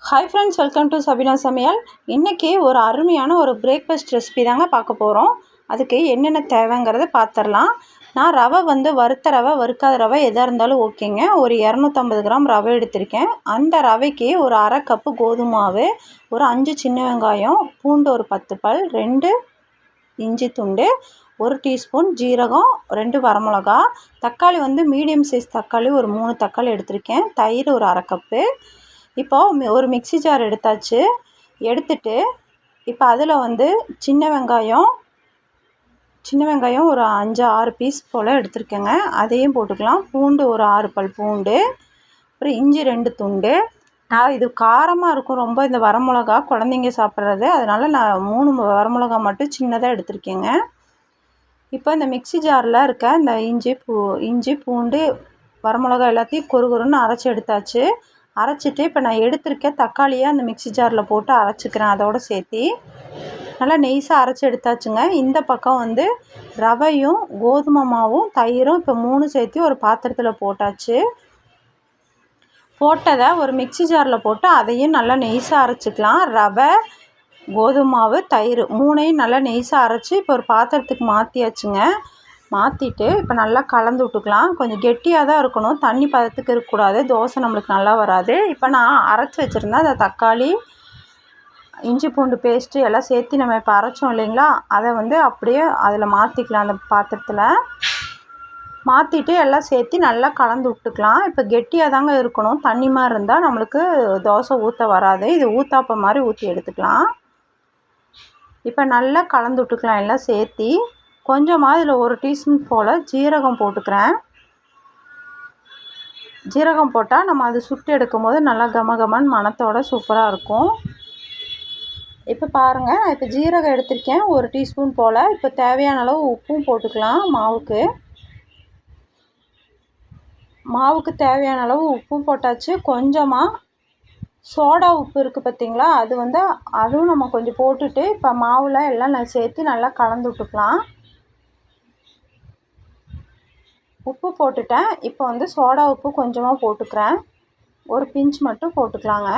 Hi friends, welcome to Sabina சமையல். இன்றைக்கி ஒரு அருமையான ஒரு பிரேக்ஃபாஸ்ட் ரெசிபி தாங்க பார்க்க போகிறோம். அதுக்கு என்னென்ன தேவைங்கிறத பார்த்துடலாம். நான் ரவை வறுத்த ரவை, வறுக்காத ரவை எதாக இருந்தாலும் ஓகேங்க. ஒரு 250 கிராம் ரவை எடுத்திருக்கேன். அந்த ரவைக்கு ஒரு அரை கப்பு கோதுமை மாவு, ஒரு 5 சின்ன வெங்காயம், பூண்டு ஒரு 10 பல், 2 இஞ்சி துண்டு, 1 டீஸ்பூன் ஜீரகம், 2 வரமிளகா, தக்காளி மீடியம் சைஸ் தக்காளி ஒரு 3 தக்காளி எடுத்திருக்கேன், தயிர் ஒரு அரை கப்பு. இப்போ ஒரு மிக்ஸி ஜார் எடுத்தாச்சு. எடுத்துட்டு இப்போ அதில் சின்ன வெங்காயம் ஒரு 5-6 பீஸ் போல் எடுத்துருக்கேங்க. அதையும் போட்டுக்கலாம். பூண்டு ஒரு 6 பல் பூண்டு, அப்புறம் இஞ்சி 2 துண்டு. நான் இது காரமாக இருக்கும் ரொம்ப, இந்த வரமிளகா குழந்தைங்க சாப்பிட்றது, அதனால் நான் 3 வரமிளகா மட்டும் சின்னதாக எடுத்திருக்கேங்க. இப்போ இந்த மிக்ஸி ஜாரில் இருக்க இந்த இஞ்சி பூண்டு வரமிளகா எல்லாத்தையும் கொருன்னு அரைச்சி எடுத்தாச்சு. அரைச்சிட்டு இப்போ நான் எடுத்திருக்க தக்காளியை அந்த மிக்ஸி ஜாரில் போட்டு அரைச்சிக்கிறேன். அதோடு சேர்த்தி நல்லா நெய்ஸாக அரைச்சி எடுத்தாச்சுங்க. இந்த பக்கம் ரவையும் கோதுமை மாவும் தயிரும் இப்போ 3 சேர்த்து ஒரு பாத்திரத்தில் போட்டாச்சு. போட்டதை ஒரு மிக்ஸி ஜாரில் போட்டு அதையும் நல்லா நெய்ஸாக அரைச்சிக்கலாம். ரவை, கோதுமை மாவு, தயிர் 3ஐயும் நல்லா நெய்ஸாக அரைச்சி இப்போ ஒரு பாத்திரத்துக்கு மாற்றியாச்சுங்க. மாற்றிட்டு இப்போ நல்லா கலந்து விட்டுக்கலாம். கொஞ்சம் கெட்டியாக தான் இருக்கணும், தண்ணி பதத்துக்கு இருக்கக்கூடாது, தோசை நம்மளுக்கு நல்லா வராது. இப்போ நான் அரைச்சி வச்சுருந்தேன் அந்த தக்காளி, இஞ்சி பூண்டு பேஸ்ட்டு எல்லாம் சேர்த்து நம்ம இப்போ அரைச்சோம் இல்லைங்களா, அதை அப்படியே அதில் மாற்றிக்கலாம். அந்த பாத்திரத்தில் மாற்றிட்டு எல்லாம் சேர்த்து நல்லா கலந்து விட்டுக்கலாம். இப்போ கெட்டியாக தாங்க இருக்கணும், தண்ணி மாதிரி இருந்தால் நம்மளுக்கு தோசை ஊற்ற வராது. இது ஊத்தாப்பம் மாதிரி ஊற்றி எடுத்துக்கலாம். இப்போ நல்லா கலந்து விட்டுக்கலாம். எல்லாம் சேர்த்தி கொஞ்சமாக இதில் 1 டீஸ்பூன் போல் ஜீரகம் போட்டுக்கிறேன். ஜீரகம் போட்டால் நம்ம அது சுட்டு எடுக்கும்போது நல்லா கமகமன் மணத்தோட சூப்பராக இருக்கும். இப்போ பாருங்கள், நான் இப்போ ஜீரகம் எடுத்திருக்கேன் 1 டீஸ்பூன் போல். இப்போ தேவையான அளவு உப்பும் போட்டுக்கலாம். மாவுக்கு தேவையான அளவு உப்பும் போட்டாச்சு. கொஞ்சமாக சோடா உப்பு இருக்குது பார்த்திங்களா, அதுவும் நம்ம கொஞ்சம் போட்டுட்டு இப்போ மாவில் எல்லாம் நான் சேர்த்து நல்லா கலந்து விட்டுக்கலாம். உப்பு போட்டுட்டேன். இப்போ சோடா உப்பு கொஞ்சமாக போட்டுக்கிறேன், ஒரு பிஞ்ச் மட்டும் போட்டுக்கலாங்க.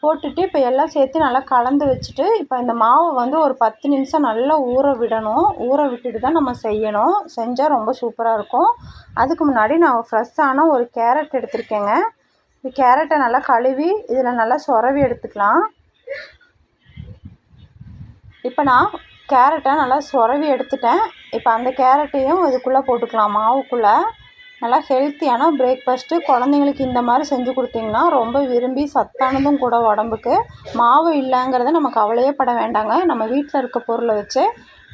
போட்டுட்டு இப்போ எல்லாம் சேர்த்து நல்லா கலந்து வச்சுட்டு இப்போ இந்த மாவை ஒரு 10 நிமிஷம் நல்லா ஊற விடணும். ஊற விட்டுட்டு தான் நம்ம செய்யணும். செஞ்சால் ரொம்ப சூப்பராக இருக்கும். அதுக்கு முன்னாடி நான் ஃப்ரெஷ்ஷான ஒரு கேரட் எடுத்திருக்கேங்க. இந்த கேரட்டை நல்லா கழுவி இதில் நல்லா சொரவி எடுத்துக்கலாம். இப்போ நான் கேரட்டை நல்லா சொரவி எடுத்துட்டேன். இப்போ அந்த கேரட்டையும் இதுக்குள்ளே போட்டுக்கலாம். மாவுக்குள்ளே நல்லா ஹெல்த்தியான பிரேக்ஃபாஸ்ட்டு. குழந்தைங்களுக்கு இந்த மாதிரி செஞ்சு கொடுத்திங்கன்னா ரொம்ப விரும்பி, சத்தானதும் கூட உடம்புக்கு. மாவு இல்லைங்கிறத நம்ம கவலையே பட வேண்டாங்க. நம்ம வீட்டில் இருக்க பொருளை வச்சு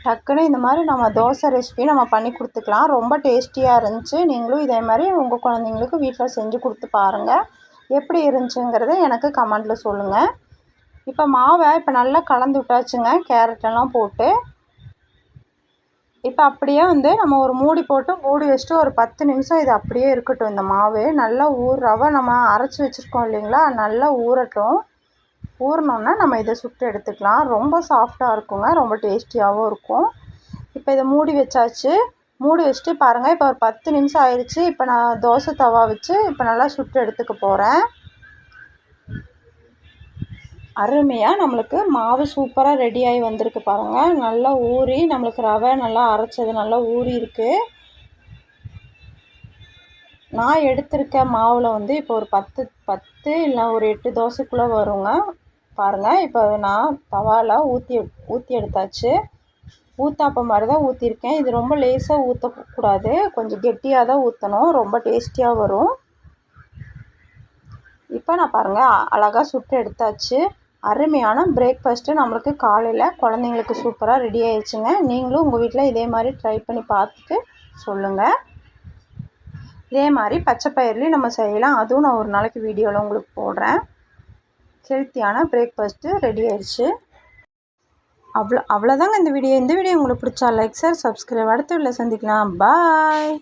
டக்குன்னு இந்த மாதிரி நம்ம தோசை ரெசிபி நம்ம பண்ணி கொடுத்துக்கலாம். ரொம்ப டேஸ்டியாக இருந்துச்சு. நீங்களும் இதே மாதிரி உங்கள் குழந்தைங்களுக்கு வீட்டில் செஞ்சு கொடுத்து பாருங்கள். எப்படி இருந்துச்சுங்கிறத எனக்கு கமெண்ட்டில் சொல்லுங்கள். இப்போ மாவை இப்போ நல்லா கலந்து விட்டாச்சுங்க, கேரட்டெல்லாம் போட்டு. இப்போ அப்படியே நம்ம ஒரு மூடி போட்டு மூடி வச்சுட்டு ஒரு 10 நிமிஷம் இது அப்படியே இருக்கட்டும். இந்த மாவு நல்லா ரவை நம்ம அரைச்சி வச்சுருக்கோம் இல்லைங்களா, நல்லா ஊறட்டும். ஊறினோன்னா நம்ம இதை சுட்டு எடுத்துக்கலாம். ரொம்ப சாஃப்டாக இருக்குங்க, ரொம்ப டேஸ்டியாகவும் இருக்கும். இப்போ இதை மூடி வச்சாச்சு. மூடி வச்சுட்டு பாருங்கள், இப்போ ஒரு 10 நிமிஷம் ஆயிடுச்சு. இப்போ நான் தோசை தவா வச்சு இப்போ நல்லா சுட்டு எடுத்துக்க போகிறேன். அருமையாக நம்மளுக்கு மாவு சூப்பராக ரெடியாகி வந்திருக்கு பாருங்கள். நல்லா ஊறி நம்மளுக்கு ரவை நல்லா அரைச்சது நல்லா ஊறி இருக்குது. நான் எடுத்திருக்க மாவில் இப்போ ஒரு 10 இல்லை ஒரு 8 தோசைக்குள்ளே வருங்க. பாருங்கள், இப்போ நான் தவாவில் ஊற்றி எடுத்தாச்சு. ஊத்தாப்பம் மாதிரி தான் ஊற்றிருக்கேன். இது ரொம்ப லேசாக ஊற்றக்கூடாது, கொஞ்சம் கெட்டியாக தான் ஊற்றணும், ரொம்ப டேஸ்டியாக வரும். இப்போ நான் பாருங்கள் அழகாக சுட்டு எடுத்தாச்சு. அருமையான பிரேக்ஃபாஸ்ட்டு நம்மளுக்கு காலையில் குழந்தைங்களுக்கு சூப்பராக ரெடி ஆயிடுச்சுங்க. நீங்களும் உங்கள் வீட்டில் இதே மாதிரி ட்ரை பண்ணி பார்த்துட்டு சொல்லுங்கள். இதே மாதிரி பச்சை பயிர்லேயும் நம்ம செய்யலாம், அதுவும் நான் ஒரு நாளைக்கு வீடியோவில் உங்களுக்கு போடுறேன். ஹெல்த்தியான பிரேக்ஃபாஸ்ட்டு ரெடி ஆயிடுச்சு. அவ்வளோதாங்க இந்த வீடியோ. உங்களுக்கு பிடிச்சா லைக், ஷேர், சப்ஸ்கிரைப். அடுத்த வீடியோவில் சந்திக்கலாம். பாய்.